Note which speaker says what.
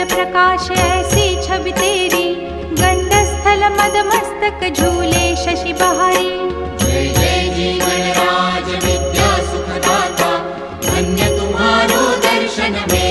Speaker 1: प्रकाश ऐसी छवि तेरी, गंडस्थल मद मस्तक झूले शशि बहारी।
Speaker 2: जय जय जीवन राज विद्या सुखदाता, धन्य तुम्हारो दर्शन में